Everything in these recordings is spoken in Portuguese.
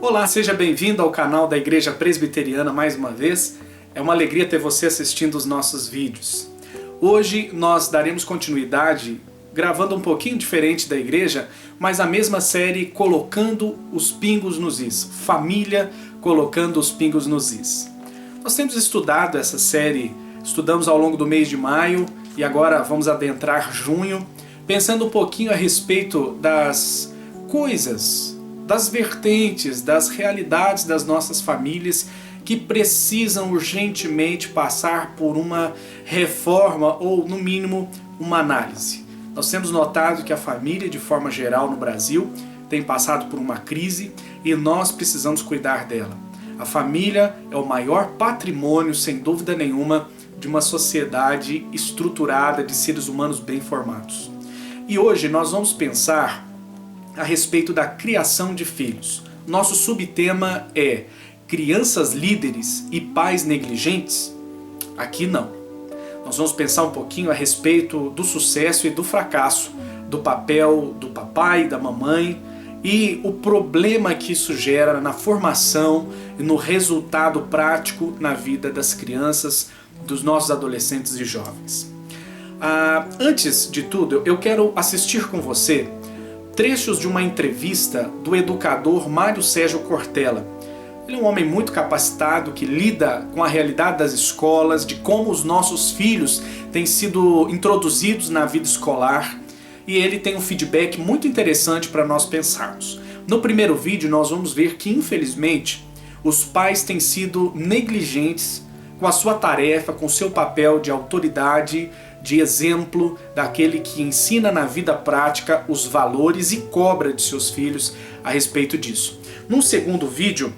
Olá, seja bem-vindo ao canal da Igreja Presbiteriana mais uma vez. É uma alegria ter você assistindo os nossos vídeos. Hoje nós daremos continuidade, gravando um pouquinho diferente da igreja, mas a mesma série Colocando os Pingos nos Is. Família colocando os pingos nos is. Nós temos estudado essa série, estudamos ao longo do mês de maio e agora vamos adentrar junho, pensando um pouquinho a respeito das coisas, das vertentes, das realidades das nossas famílias que precisam urgentemente passar por uma reforma ou, no mínimo, uma análise. Nós temos notado que a família, de forma geral, no Brasil, tem passado por uma crise e nós precisamos cuidar dela. A família é o maior patrimônio, sem dúvida nenhuma, de uma sociedade estruturada de seres humanos bem formados. E hoje nós vamos pensar a respeito da criação de filhos. Nosso subtema é crianças líderes e pais negligentes? Aqui não. Nós vamos pensar um pouquinho a respeito do sucesso e do fracasso, do papel do papai e da mamãe e o problema que isso gera na formação e no resultado prático na vida das crianças, dos nossos adolescentes e jovens. Antes de tudo, eu quero assistir com você trechos de uma entrevista do educador Mário Sérgio Cortella. Ele é um homem muito capacitado que lida com a realidade das escolas, de como os nossos filhos têm sido introduzidos na vida escolar, e ele tem um feedback muito interessante para nós pensarmos. No primeiro vídeo nós vamos ver que, infelizmente, os pais têm sido negligentes com a sua tarefa, com o seu papel de autoridade, de exemplo, daquele que ensina na vida prática os valores e cobra de seus filhos a respeito disso. Num segundo vídeo,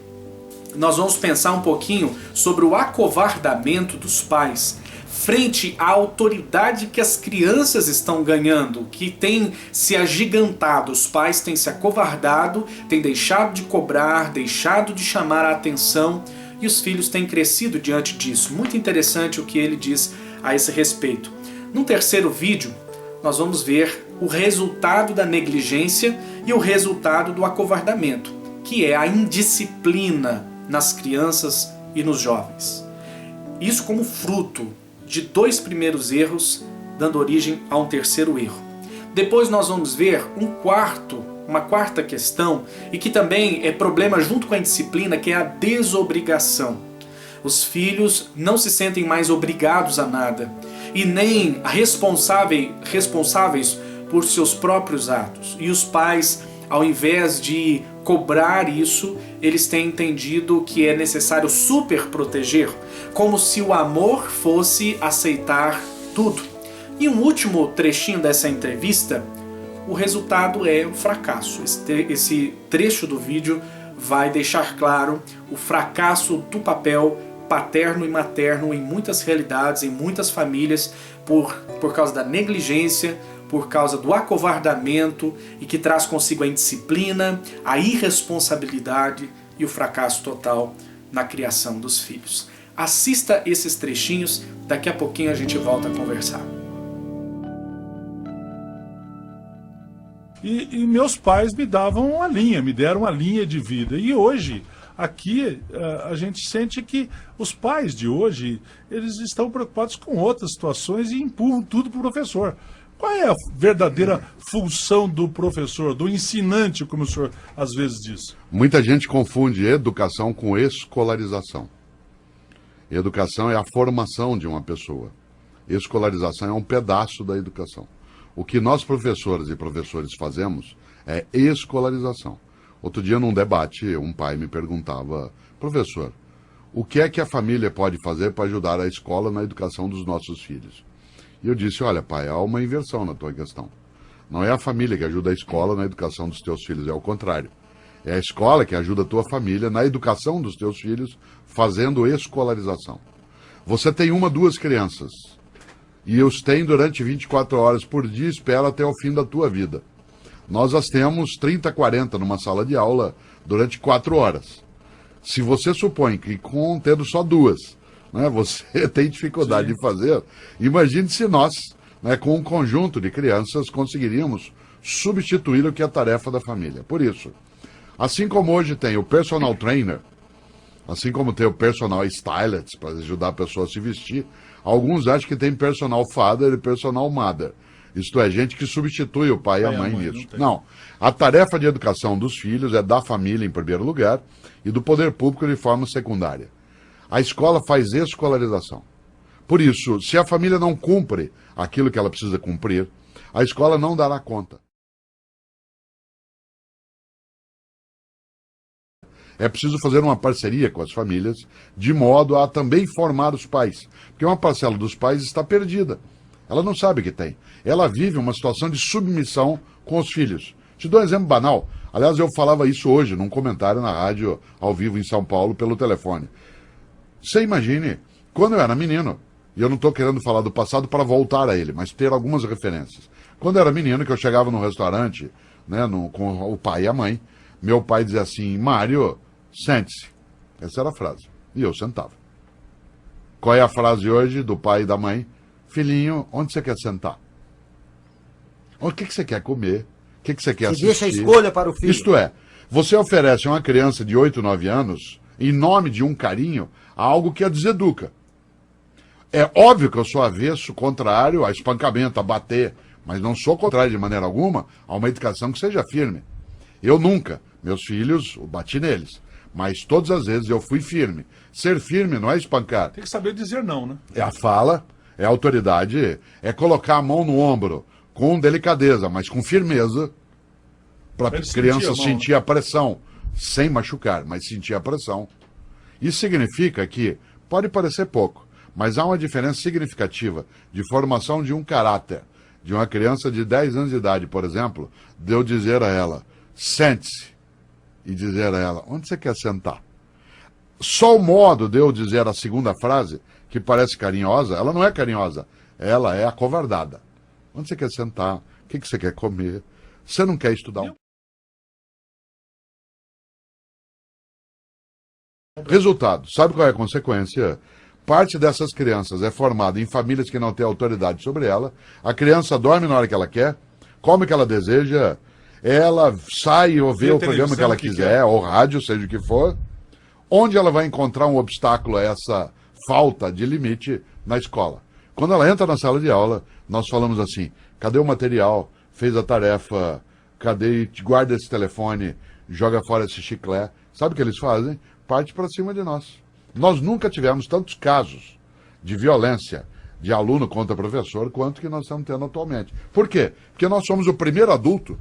nós vamos pensar um pouquinho sobre o acovardamento dos pais frente à autoridade que as crianças estão ganhando, que tem se agigantado. Os pais têm se acovardado, têm deixado de cobrar, deixado de chamar a atenção, e os filhos têm crescido diante disso. Muito interessante o que ele diz a esse respeito. No terceiro vídeo, nós vamos ver o resultado da negligência e o resultado do acovardamento, que é a indisciplina nas crianças e nos jovens. Isso como fruto de dois primeiros erros, dando origem a um terceiro erro. Depois nós vamos ver uma quarta questão, e que também é problema junto com a indisciplina, que é a desobrigação. Os filhos não se sentem mais obrigados a nada, e nem responsáveis por seus próprios atos. E os pais, ao invés de cobrar isso, eles têm entendido que é necessário super proteger, como se o amor fosse aceitar tudo. E um último trechinho dessa entrevista, o resultado é o fracasso. Esse trecho do vídeo vai deixar claro o fracasso do papel paterno e materno em muitas realidades, em muitas famílias, por causa da negligência, por causa do acovardamento, e que traz consigo a indisciplina, a irresponsabilidade e o fracasso total na criação dos filhos. Assista esses trechinhos, daqui a pouquinho a gente volta a conversar. E meus pais me davam uma linha, me deram uma linha de vida. E hoje, aqui, a gente sente que os pais de hoje, eles estão preocupados com outras situações e empurram tudo para o professor. Qual é a verdadeira função do professor, do ensinante, como o senhor às vezes diz? Muita gente confunde educação com escolarização. Educação é a formação de uma pessoa. Escolarização é um pedaço da educação. O que nós professores e professores fazemos é escolarização. Outro dia, num debate, um pai me perguntava: professor, o que é que a família pode fazer para ajudar a escola na educação dos nossos filhos? E eu disse: olha, pai, há uma inversão na tua questão. Não é a família que ajuda a escola na educação dos teus filhos, é o contrário. É a escola que ajuda a tua família na educação dos teus filhos, fazendo escolarização. Você tem uma, duas crianças, e os tem durante 24 horas por dia, espera até o fim da tua vida. Nós as temos 30, 40 numa sala de aula durante 4 horas. Se você supõe que tendo só duas, você tem dificuldade de fazer, imagine se nós, com um conjunto de crianças, conseguiríamos substituir o que é a tarefa da família. Por isso, Assim como hoje tem o personal trainer, assim como tem o personal stylist, para ajudar a pessoa a se vestir, alguns acham que tem personal father e personal mother. Isto é, gente que substitui o pai e a mãe nisso. Não. A tarefa de educação dos filhos é da família em primeiro lugar e do poder público de forma secundária. A escola faz escolarização. Por isso, se a família não cumpre aquilo que ela precisa cumprir, a escola não dará conta. É preciso fazer uma parceria com as famílias, de modo a também formar os pais. Porque uma parcela dos pais está perdida. Ela não sabe que tem. Ela vive uma situação de submissão com os filhos. Te dou um exemplo banal. Aliás, eu falava isso hoje, num comentário na rádio, ao vivo em São Paulo, pelo telefone. Você imagine, quando eu era menino, e eu não estou querendo falar do passado para voltar a ele, mas ter algumas referências. Quando eu era menino, que eu chegava num restaurante, né, com o pai e a mãe, meu pai dizia assim, Mário, sente-se. Essa era a frase. E eu sentava. Qual é a frase hoje do pai e da mãe? Filhinho, onde você quer sentar? O que você quer comer? O que você quer assistir? Deixa a escolha para o filho. Isto é, você oferece a uma criança de 8, 9 anos, em nome de um carinho, algo que a deseduca. É óbvio que eu sou avesso, contrário a espancamento, a bater, mas não sou contrário de maneira alguma a uma educação que seja firme. Eu nunca, meus filhos, eu bati neles, mas todas as vezes eu fui firme. Ser firme não é espancar. Tem que saber dizer não, né? É a fala, é a autoridade, é colocar a mão no ombro com delicadeza, mas com firmeza, para a criança sentir a pressão, sem machucar, mas sentir a pressão. Isso significa que, pode parecer pouco, mas há uma diferença significativa de formação de um caráter, de uma criança de 10 anos de idade, por exemplo, de eu dizer a ela, sente-se, e dizer a ela, onde você quer sentar? Só o modo de eu dizer a segunda frase, que parece carinhosa, ela não é carinhosa, ela é acovardada. Onde você quer sentar? O que você quer comer? Você não quer estudar um... Resultado, sabe qual é a consequência? Parte dessas crianças é formada em famílias que não têm autoridade sobre ela, a criança dorme na hora que ela quer, come o que ela deseja, ela sai ou vê o programa que ela quiser, ou rádio, seja o que for, onde ela vai encontrar um obstáculo a essa falta de limite na escola. Quando ela entra na sala de aula, nós falamos assim, cadê o material, fez a tarefa, cadê, guarda esse telefone, joga fora esse chiclete. Sabe o que eles fazem? Parte para cima de nós. Nós nunca tivemos tantos casos de violência de aluno contra professor quanto que nós estamos tendo atualmente. Por quê? Porque nós somos o primeiro adulto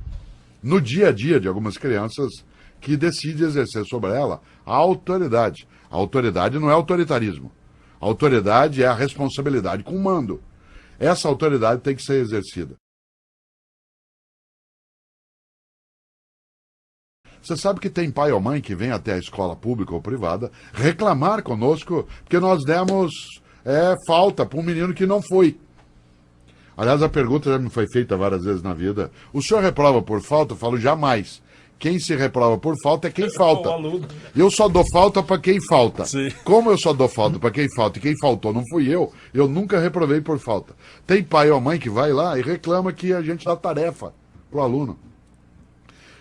no dia a dia de algumas crianças que decide exercer sobre ela a autoridade. A autoridade não é autoritarismo. A autoridade é a responsabilidade com o mando. Essa autoridade tem que ser exercida. Você sabe que tem pai ou mãe que vem até a escola pública ou privada reclamar conosco porque nós demos falta para um menino que não foi. Aliás, a pergunta já me foi feita várias vezes na vida. O senhor reprova por falta? Eu falo, jamais. Quem se reprova por falta é quem falta. Eu só dou falta para quem falta. Sim. Como eu só dou falta para quem falta e quem faltou não fui eu nunca reprovei por falta. Tem pai ou mãe que vai lá e reclama que a gente dá tarefa pro aluno.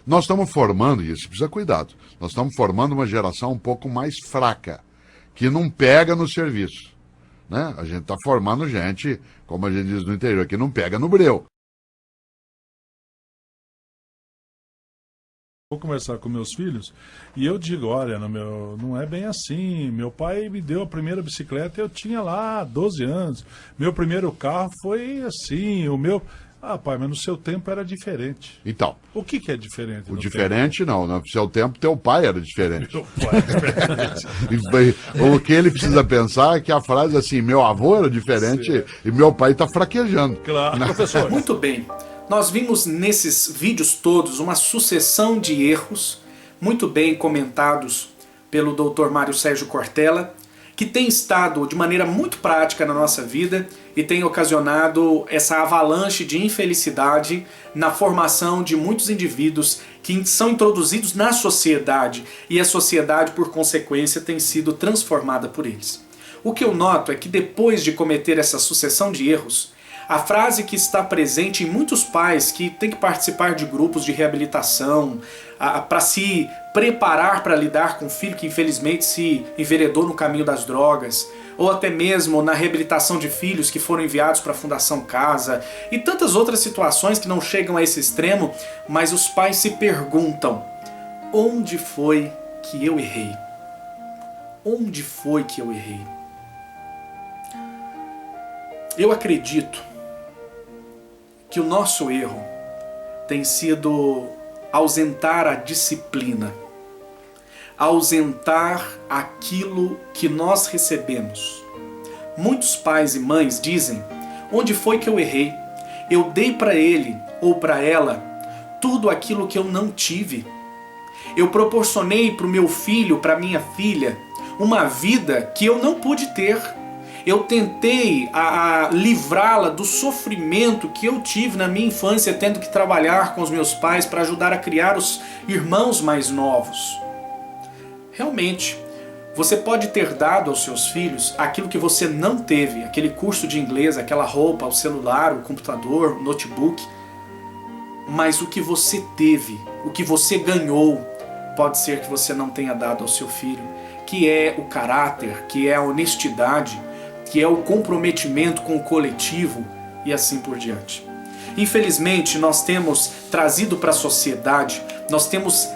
Nós estamos formando, e isso precisa cuidado, nós estamos formando uma geração um pouco mais fraca, que não pega no serviço. Né? A gente está formando gente, como a gente diz no interior, que não pega no breu. Vou conversar com meus filhos e eu digo, olha, não é bem assim. Meu pai me deu a primeira bicicleta, eu tinha lá 12 anos. Meu primeiro carro foi assim, o meu... Ah, pai, mas no seu tempo era diferente. Então. O que é diferente? O diferente tempo? Não, no seu tempo teu pai era diferente. Meu pai era diferente. O que ele precisa pensar é que a frase assim, meu avô era diferente. Sim. E meu pai está fraquejando. Claro, professor. Muito bem. Nós vimos nesses vídeos todos uma sucessão de erros, muito bem comentados pelo Dr. Mário Sérgio Cortella, que tem estado de maneira muito prática na nossa vida e tem ocasionado essa avalanche de infelicidade na formação de muitos indivíduos que são introduzidos na sociedade e a sociedade, por consequência, tem sido transformada por eles. O que eu noto é que depois de cometer essa sucessão de erros, a frase que está presente em muitos pais que têm que participar de grupos de reabilitação para se preparar para lidar com um filho que infelizmente se enveredou no caminho das drogas, ou até mesmo na reabilitação de filhos que foram enviados para a Fundação Casa, e tantas outras situações que não chegam a esse extremo, mas os pais se perguntam: onde foi que eu errei? Onde foi que eu errei? Eu acredito que o nosso erro tem sido ausentar a disciplina, ausentar aquilo que nós recebemos. Muitos pais e mães dizem: onde foi que eu errei? Eu dei para ele ou para ela tudo aquilo que eu não tive. Eu proporcionei para o meu filho, para minha filha, uma vida que eu não pude ter. Eu tentei livrá-la do sofrimento que eu tive na minha infância, tendo que trabalhar com os meus pais para ajudar a criar os irmãos mais novos. Realmente, você pode ter dado aos seus filhos aquilo que você não teve, aquele curso de inglês, aquela roupa, o celular, o computador, o notebook, mas o que você teve, o que você ganhou, pode ser que você não tenha dado ao seu filho, que é o caráter, que é a honestidade, que é o comprometimento com o coletivo e assim por diante. Infelizmente, nós temos trazido para a sociedade, nós temos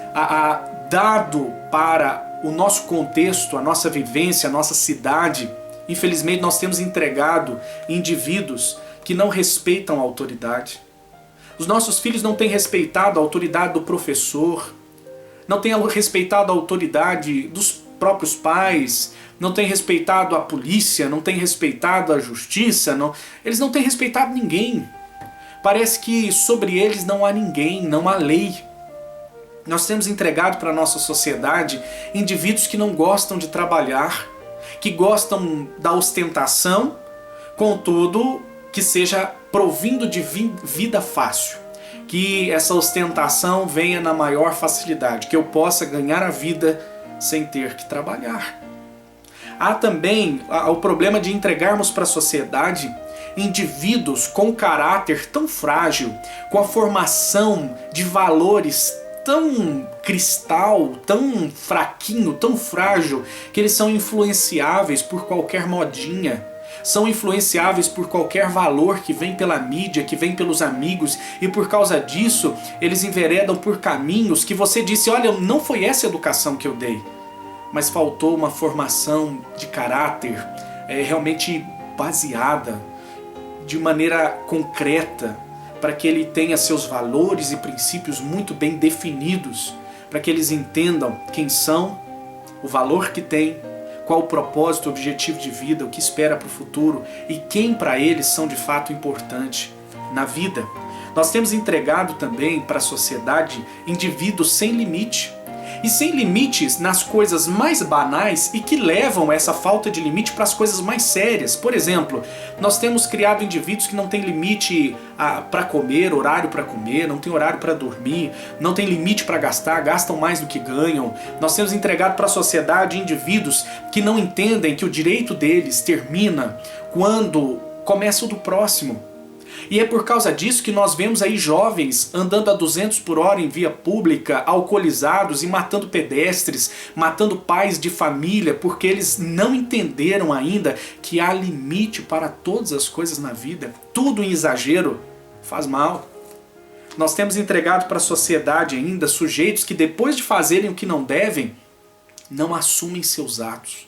dado para o nosso contexto, a nossa vivência, a nossa cidade, infelizmente nós temos entregado indivíduos que não respeitam a autoridade. Os nossos filhos não têm respeitado a autoridade do professor, não têm respeitado a autoridade dos próprios pais, não têm respeitado a polícia, não têm respeitado a justiça, eles não têm respeitado ninguém. Parece que sobre eles não há ninguém, não há lei. Nós temos entregado para a nossa sociedade indivíduos que não gostam de trabalhar, que gostam da ostentação, contudo, que seja provindo de vida fácil. Que essa ostentação venha na maior facilidade, que eu possa ganhar a vida sem ter que trabalhar. Há também o problema de entregarmos para a sociedade indivíduos com caráter tão frágil, com a formação de valores tão cristal, tão fraquinho, tão frágil, que eles são influenciáveis por qualquer modinha, são influenciáveis por qualquer valor que vem pela mídia, que vem pelos amigos, e por causa disso eles enveredam por caminhos que você disse: olha, não foi essa educação que eu dei, mas faltou uma formação de caráter realmente baseada, de maneira concreta, para que ele tenha seus valores e princípios muito bem definidos, para que eles entendam quem são, o valor que têm, qual o propósito, o objetivo de vida, o que espera para o futuro e quem para eles são de fato importantes na vida. Nós temos entregado também para a sociedade indivíduos sem limite, e sem limites nas coisas mais banais e que levam essa falta de limite para as coisas mais sérias. Por exemplo, nós temos criado indivíduos que não têm limite para comer, horário para comer, não tem horário para dormir, não tem limite para gastar, gastam mais do que ganham. Nós temos entregado para a sociedade indivíduos que não entendem que o direito deles termina quando começa o do próximo. E é por causa disso que nós vemos aí jovens andando a 200 por hora em via pública, alcoolizados e matando pedestres, matando pais de família, porque eles não entenderam ainda que há limite para todas as coisas na vida. Tudo em exagero faz mal. Nós temos entregado para a sociedade ainda sujeitos que depois de fazerem o que não devem, não assumem seus atos.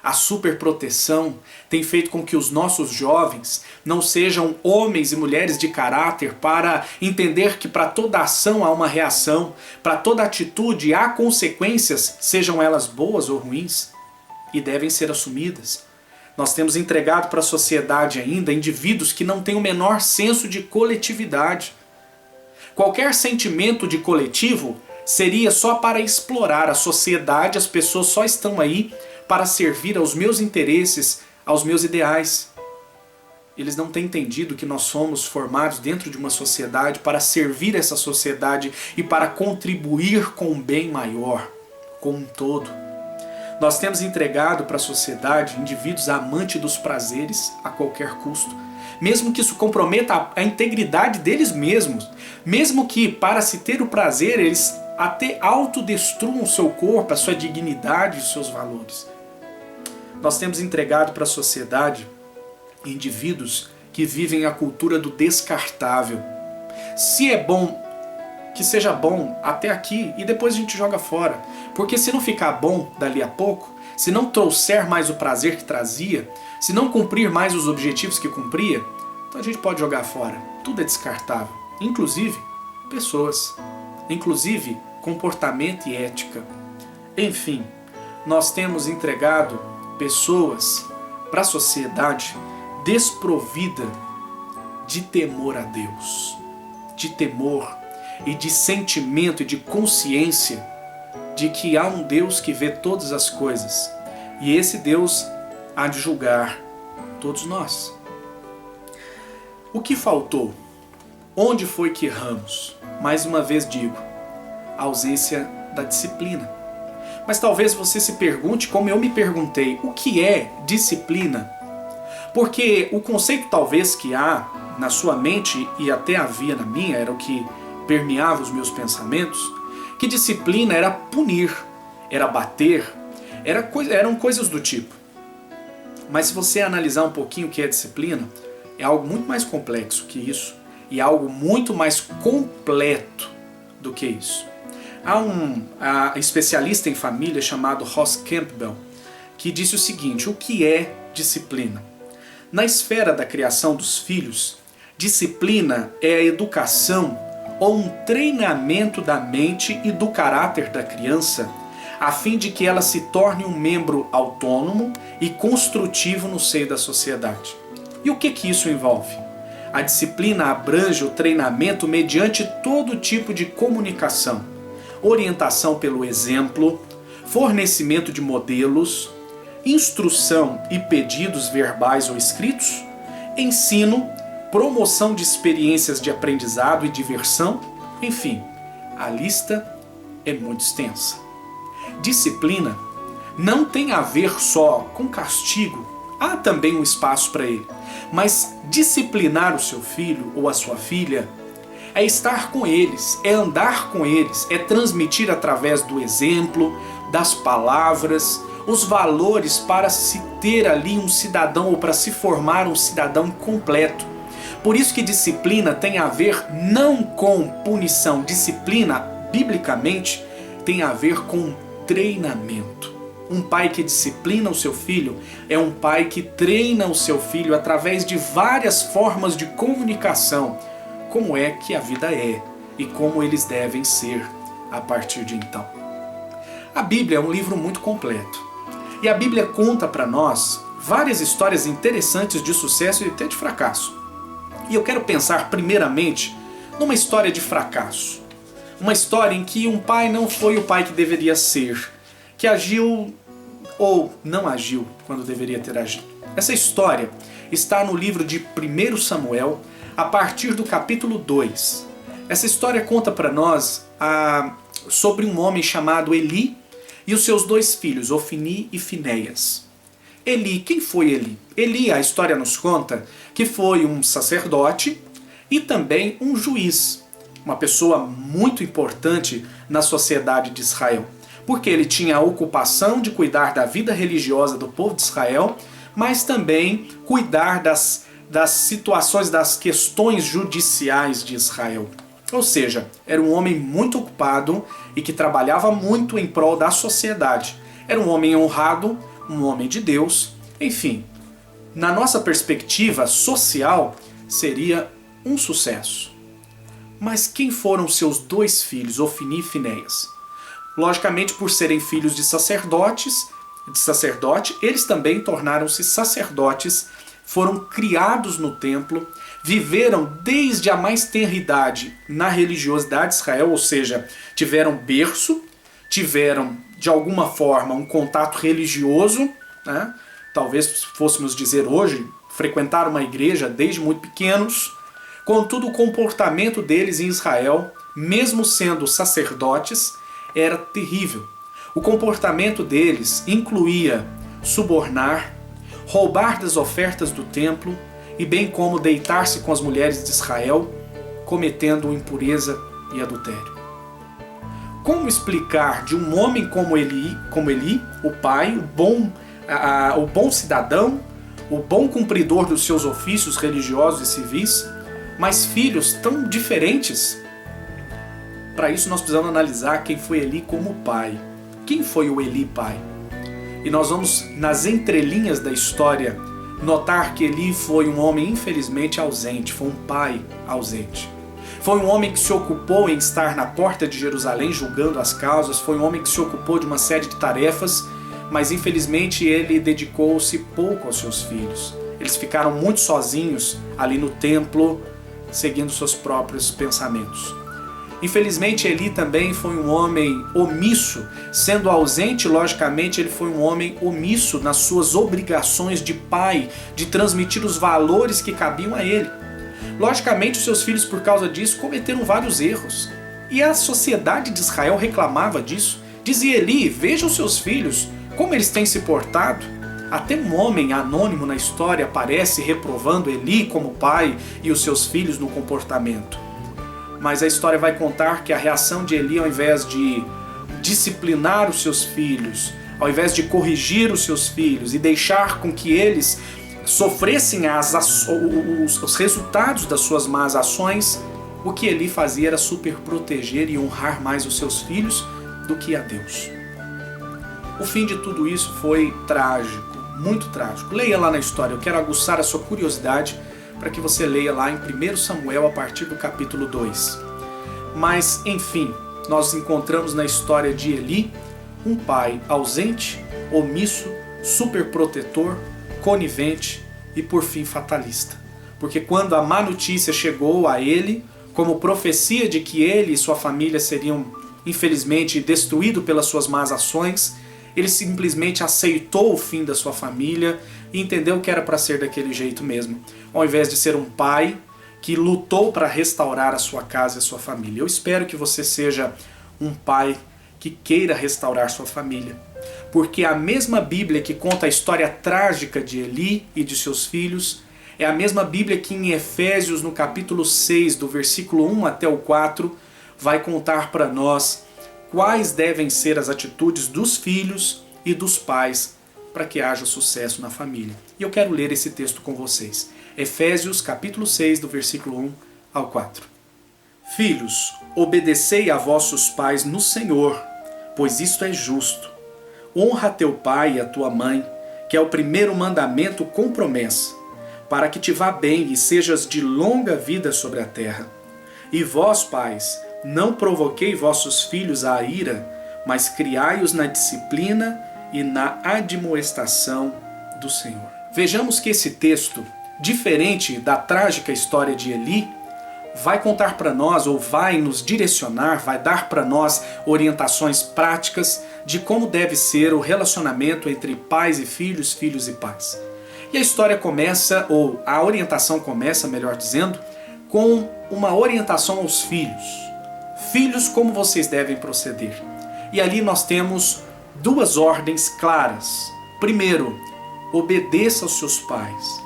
A superproteção tem feito com que os nossos jovens não sejam homens e mulheres de caráter para entender que para toda ação há uma reação, para toda atitude há consequências, sejam elas boas ou ruins, e devem ser assumidas. Nós temos entregado para a sociedade ainda indivíduos que não têm o menor senso de coletividade. Qualquer sentimento de coletivo seria só para explorar a sociedade, as pessoas só estão aí para servir aos meus interesses, aos meus ideais. Eles não têm entendido que nós somos formados dentro de uma sociedade para servir essa sociedade e para contribuir com um bem maior, como um todo. Nós temos entregado para a sociedade indivíduos amantes dos prazeres a qualquer custo, mesmo que isso comprometa a integridade deles mesmos, mesmo que para se ter o prazer eles até autodestruam o seu corpo, a sua dignidade e os seus valores. Nós temos entregado para a sociedade indivíduos que vivem a cultura do descartável. Se é bom, que seja bom até aqui e depois a gente joga fora. Porque se não ficar bom dali a pouco, se não trouxer mais o prazer que trazia, se não cumprir mais os objetivos que cumpria, então a gente pode jogar fora. Tudo é descartável. Inclusive pessoas. Inclusive comportamento e ética. Enfim, nós temos entregado pessoas para a sociedade desprovida de temor a Deus, de temor e de sentimento e de consciência de que há um Deus que vê todas as coisas e esse Deus há de julgar todos nós. O que faltou? Onde foi que erramos? Mais uma vez digo, a ausência da disciplina. Mas talvez você se pergunte, como eu me perguntei, o que é disciplina? Porque o conceito talvez que há na sua mente, e até havia na minha, era o que permeava os meus pensamentos, que disciplina era punir, era bater, eram coisas do tipo. Mas se você analisar um pouquinho o que é disciplina, é algo muito mais complexo que isso, e algo muito mais completo do que isso. Há um especialista em família chamado Ross Campbell que disse o seguinte: o que é disciplina? Na esfera da criação dos filhos, disciplina é a educação ou um treinamento da mente e do caráter da criança, a fim de que ela se torne um membro autônomo e construtivo no seio da sociedade. E o que isso envolve? A disciplina abrange o treinamento mediante todo tipo de comunicação, orientação pelo exemplo, fornecimento de modelos, instrução e pedidos verbais ou escritos, ensino, promoção de experiências de aprendizado e diversão, enfim, a lista é muito extensa. Disciplina não tem a ver só com castigo, há também um espaço para ele, mas disciplinar o seu filho ou a sua filha é estar com eles, é andar com eles, é transmitir através do exemplo, das palavras, os valores para se ter ali um cidadão ou para se formar um cidadão completo. Por isso que disciplina tem a ver não com punição, disciplina, biblicamente, tem a ver com treinamento. Um pai que disciplina o seu filho é um pai que treina o seu filho através de várias formas de comunicação, como é que a vida é e como eles devem ser a partir de então. A Bíblia é um livro muito completo e a Bíblia conta para nós várias histórias interessantes de sucesso e até de fracasso. E eu quero pensar primeiramente numa história de fracasso. Uma história em que um pai não foi o pai que deveria ser, que agiu ou não agiu quando deveria ter agido. Essa história está no livro de 1 Samuel, a partir do capítulo 2. Essa história conta para nós sobre um homem chamado Eli e os seus dois filhos, Ofni e Finéias. Eli, quem foi Eli? Eli, a história nos conta que foi um sacerdote e também um juiz, uma pessoa muito importante na sociedade de Israel, porque ele tinha a ocupação de cuidar da vida religiosa do povo de Israel, mas também cuidar das situações, das questões judiciais de Israel. Ou seja, era um homem muito ocupado e que trabalhava muito em prol da sociedade. Era um homem honrado, um homem de Deus, enfim. Na nossa perspectiva social, seria um sucesso. Mas quem foram seus dois filhos, Ofni e Finéias? Logicamente, por serem filhos de sacerdote, eles também tornaram-se sacerdotes, foram criados no templo, viveram desde a mais tenra idade na religiosidade de Israel, ou seja, tiveram berço, tiveram de alguma forma um contato religioso, né? Talvez fôssemos dizer hoje, frequentaram uma igreja desde muito pequenos. Contudo, o comportamento deles em Israel, mesmo sendo sacerdotes, era terrível. O comportamento deles incluía subornar, roubar das ofertas do templo e bem como deitar-se com as mulheres de Israel, cometendo impureza e adultério. como explicar de um homem como Eli, o pai, o bom cidadão, o bom cumpridor dos seus ofícios religiosos e civis, mas filhos tão diferentes? Para isso nós precisamos analisar quem foi Eli como pai. Quem foi o Eli pai? E nós vamos, nas entrelinhas da história, notar que Eli foi um homem infelizmente ausente, foi um pai ausente. Foi um homem que se ocupou em estar na porta de Jerusalém julgando as causas, foi um homem que se ocupou de uma série de tarefas, mas infelizmente ele dedicou-se pouco aos seus filhos. Eles ficaram muito sozinhos ali no templo, seguindo seus próprios pensamentos. Infelizmente, Eli também foi um homem omisso. Sendo ausente, logicamente, ele foi um homem omisso nas suas obrigações de pai, de transmitir os valores que cabiam a ele. Logicamente, os seus filhos, por causa disso, cometeram vários erros. E a sociedade de Israel reclamava disso. Dizia Eli, veja os seus filhos, como eles têm se portado. Até um homem anônimo na história aparece reprovando Eli como pai e os seus filhos no comportamento. Mas a história vai contar que a reação de Eli, ao invés de disciplinar os seus filhos, ao invés de corrigir os seus filhos e deixar com que eles sofressem os resultados das suas más ações, o que Eli fazia era super proteger e honrar mais os seus filhos do que a Deus. O fim de tudo isso foi trágico, muito trágico. Leia lá na história, eu quero aguçar a sua curiosidade para que você leia lá em 1 Samuel a partir do capítulo 2. Mas, enfim, nós encontramos na história de Eli um pai ausente, omisso, superprotetor, conivente e, por fim, fatalista. Porque quando a má notícia chegou a ele, como profecia de que ele e sua família seriam, infelizmente, destruídos pelas suas más ações, ele simplesmente aceitou o fim da sua família e entendeu que era para ser daquele jeito mesmo, ao invés de ser um pai que lutou para restaurar a sua casa e a sua família. Eu espero que você seja um pai que queira restaurar sua família, porque a mesma Bíblia que conta a história trágica de Eli e de seus filhos é a mesma Bíblia que em Efésios, no capítulo 6, do versículo 1 até o 4, vai contar para nós quais devem ser as atitudes dos filhos e dos pais para que haja sucesso na família. E eu quero ler esse texto com vocês. Efésios capítulo 6, do versículo 1 ao 4. Filhos, obedecei a vossos pais no Senhor, pois isto é justo. Honra teu pai e a tua mãe, que é o primeiro mandamento com promessa, para que te vá bem e sejas de longa vida sobre a terra. E vós, pais, não provoquei vossos filhos à ira, mas criai-os na disciplina e na admoestação do Senhor. Vejamos que esse texto, diferente da trágica história de Eli, vai contar para nós, ou vai nos direcionar, vai dar para nós orientações práticas de como deve ser o relacionamento entre pais e filhos, filhos e pais. E a história começa, ou a orientação começa, melhor dizendo, com uma orientação aos filhos. Filhos, como vocês devem proceder. E ali nós temos duas ordens claras. Primeiro, obedeça aos seus pais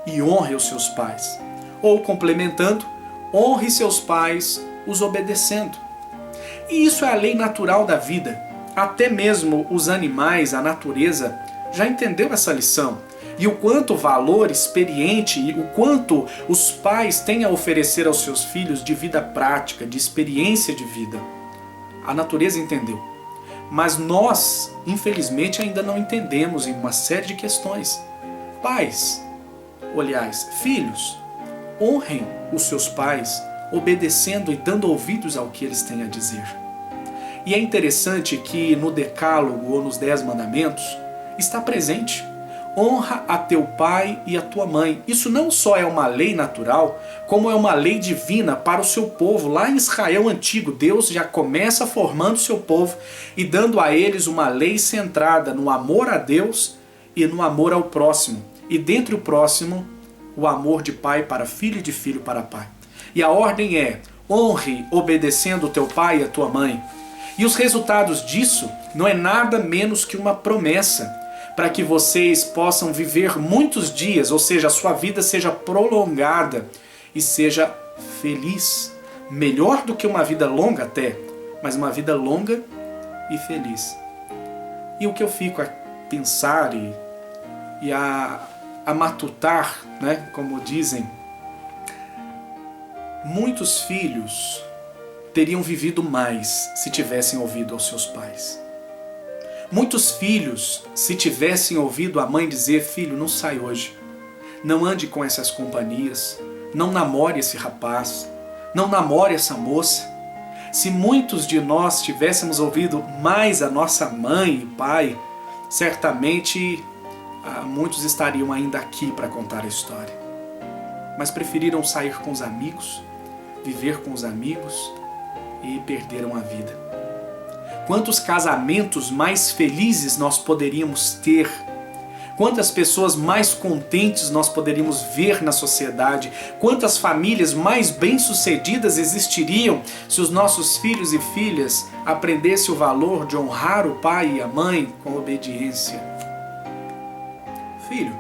e honre os seus pais. Ou, complementando, honre seus pais os obedecendo. E isso é a lei natural da vida. Até mesmo os animais, a natureza, já entendeu essa lição. E o quanto valor experiente e o quanto os pais têm a oferecer aos seus filhos de vida prática, de experiência de vida. A natureza entendeu. Mas nós, infelizmente, ainda não entendemos em uma série de questões. Pais, aliás, filhos, honrem os seus pais, obedecendo e dando ouvidos ao que eles têm a dizer. E é interessante que no Decálogo ou nos 10 Mandamentos está presente: honra a teu pai e a tua mãe. Isso não só é uma lei natural, como é uma lei divina para o seu povo. Lá em Israel antigo, Deus já começa formando o seu povo e dando a eles uma lei centrada no amor a Deus e no amor ao próximo. E dentre o próximo, o amor de pai para filho e de filho para pai. E a ordem é: honre obedecendo o teu pai e a tua mãe. E os resultados disso não é nada menos que uma promessa para que vocês possam viver muitos dias, ou seja, a sua vida seja prolongada e seja feliz. Melhor do que uma vida longa até, mas uma vida longa e feliz. E o que eu fico a pensar e a matutar, né, como dizem, muitos filhos teriam vivido mais se tivessem ouvido aos seus pais. Muitos filhos, se tivessem ouvido a mãe dizer: filho, não sai hoje, não ande com essas companhias, não namore esse rapaz, não namore essa moça. Se muitos de nós tivéssemos ouvido mais a nossa mãe e pai, certamente muitos estariam ainda aqui para contar a história. Mas preferiram sair com os amigos, viver com os amigos e perderam a vida. Quantos casamentos mais felizes nós poderíamos ter? Quantas pessoas mais contentes nós poderíamos ver na sociedade? Quantas famílias mais bem-sucedidas existiriam se os nossos filhos e filhas aprendessem o valor de honrar o pai e a mãe com obediência? Filho,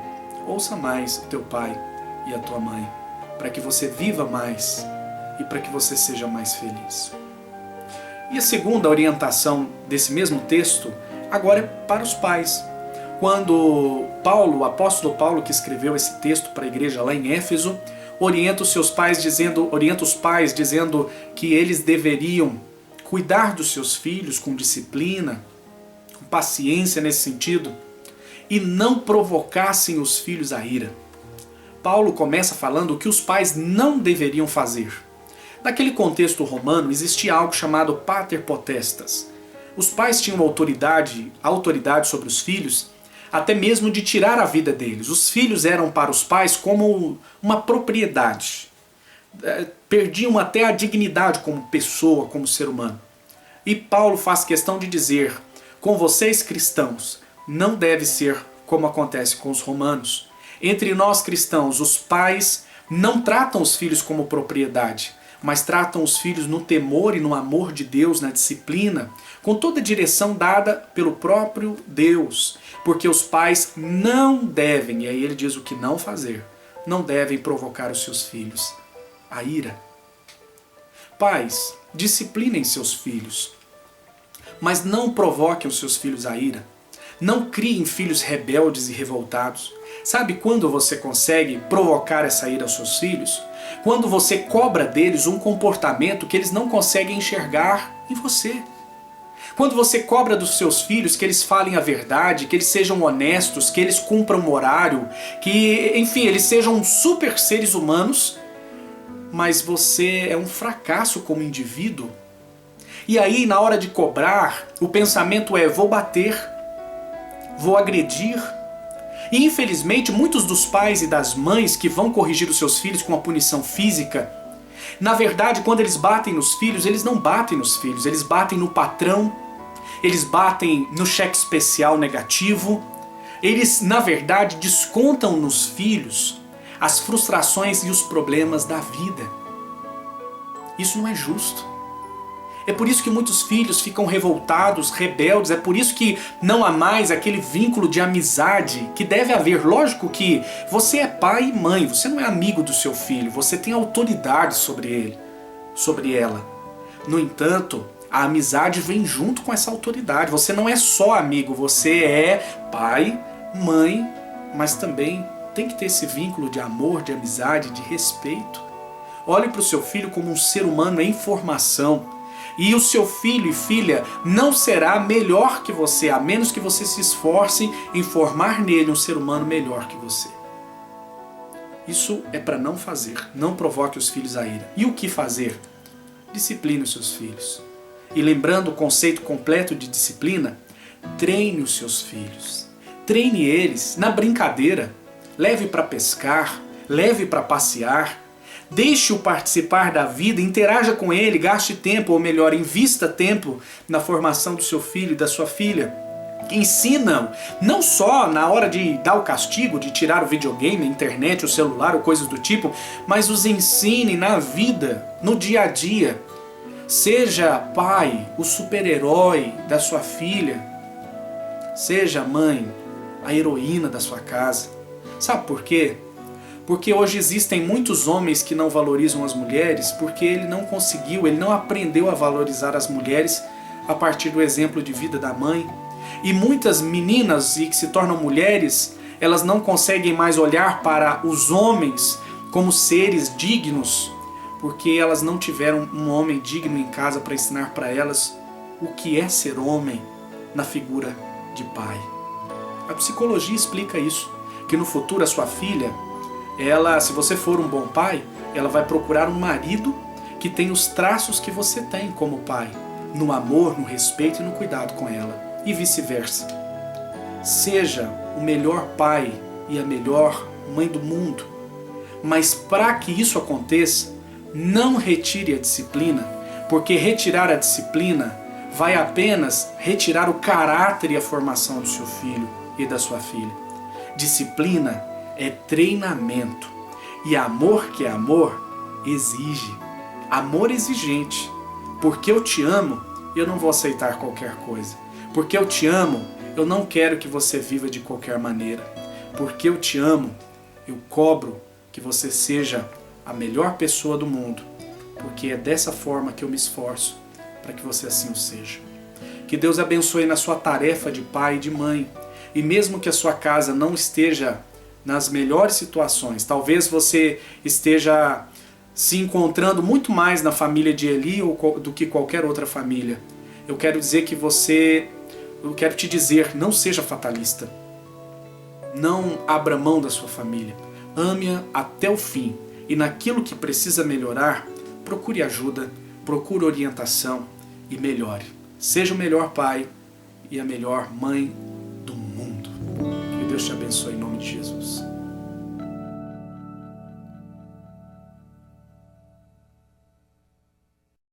ouça mais o teu pai e a tua mãe, para que você viva mais e para que você seja mais feliz. E a segunda orientação desse mesmo texto agora é para os pais. Quando Paulo, o apóstolo Paulo, que escreveu esse texto para a igreja lá em Éfeso, orienta os pais dizendo que eles deveriam cuidar dos seus filhos com disciplina, com paciência nesse sentido, e não provocassem os filhos à ira. Paulo começa falando o que os pais não deveriam fazer. Naquele contexto romano existia algo chamado pater potestas. Os pais tinham autoridade sobre os filhos, até mesmo de tirar a vida deles. Os filhos eram para os pais como uma propriedade. Perdiam até a dignidade como pessoa, como ser humano. E Paulo faz questão de dizer: com vocês cristãos, não deve ser como acontece com os romanos. Entre nós cristãos, os pais não tratam os filhos como propriedade, mas tratam os filhos no temor e no amor de Deus, na disciplina, com toda a direção dada pelo próprio Deus. Porque os pais não devem, e aí ele diz o que não fazer, não devem provocar os seus filhos à ira. Pais, disciplinem seus filhos, mas não provoquem os seus filhos à ira. Não criem filhos rebeldes e revoltados. Sabe quando você consegue provocar essa ira aos seus filhos? Quando você cobra deles um comportamento que eles não conseguem enxergar em você. Quando você cobra dos seus filhos que eles falem a verdade, que eles sejam honestos, que eles cumpram o horário, que, enfim, eles sejam super seres humanos, mas você é um fracasso como indivíduo. E aí, na hora de cobrar, o pensamento é: vou bater, vou agredir. E infelizmente muitos dos pais e das mães que vão corrigir os seus filhos com a punição física, na verdade, quando eles batem nos filhos, eles não batem nos filhos, eles batem no patrão, eles batem no cheque especial negativo, eles na verdade descontam nos filhos as frustrações e os problemas da vida. Isso não é justo. É por isso que muitos filhos ficam revoltados, rebeldes, é por isso que não há mais aquele vínculo de amizade que deve haver. Lógico que você é pai e mãe, você não é amigo do seu filho, você tem autoridade sobre ele, sobre ela. No entanto, a amizade vem junto com essa autoridade. Você não é só amigo, você é pai, mãe, mas também tem que ter esse vínculo de amor, de amizade, de respeito. Olhe para o seu filho como um ser humano em formação. E o seu filho e filha não será melhor que você, a menos que você se esforce em formar nele um ser humano melhor que você. Isso é para não fazer. Não provoque os filhos à ira. E o que fazer? Discipline os seus filhos. E lembrando o conceito completo de disciplina, treine os seus filhos. Treine eles na brincadeira. Leve para pescar, leve para passear. Deixe-o participar da vida, interaja com ele, gaste tempo, ou melhor, invista tempo na formação do seu filho e da sua filha. Ensina-o, não só na hora de dar o castigo, de tirar o videogame, a internet, o celular ou coisas do tipo, mas os ensine na vida, no dia a dia. Seja pai, o super-herói da sua filha. Seja mãe, a heroína da sua casa. Sabe por quê? Porque hoje existem muitos homens que não valorizam as mulheres porque ele não conseguiu, ele não aprendeu a valorizar as mulheres a partir do exemplo de vida da mãe. E muitas meninas e que se tornam mulheres, elas não conseguem mais olhar para os homens como seres dignos, porque elas não tiveram um homem digno em casa para ensinar para elas o que é ser homem na figura de pai. A psicologia explica isso, que no futuro a sua filha, ela, se você for um bom pai, ela vai procurar um marido que tem os traços que você tem como pai, no amor, no respeito e no cuidado com ela, e vice-versa. Seja o melhor pai e a melhor mãe do mundo, mas para que isso aconteça, não retire a disciplina, porque retirar a disciplina vai apenas retirar o caráter e a formação do seu filho e da sua filha. Disciplina é treinamento. E amor que é amor, exige. Amor exigente. Porque eu te amo, eu não vou aceitar qualquer coisa. Porque eu te amo, eu não quero que você viva de qualquer maneira. Porque eu te amo, eu cobro que você seja a melhor pessoa do mundo. Porque é dessa forma que eu me esforço para que você assim o seja. Que Deus abençoe na sua tarefa de pai e de mãe. E mesmo que a sua casa não esteja nas melhores situações, talvez você esteja se encontrando muito mais na família de Eli do que qualquer outra família. Eu quero te dizer, não seja fatalista. Não abra mão da sua família. Ame-a até o fim. E naquilo que precisa melhorar, procure ajuda, procure orientação e melhore. Seja o melhor pai e a melhor mãe do mundo. Que Deus te abençoe em nome de Jesus.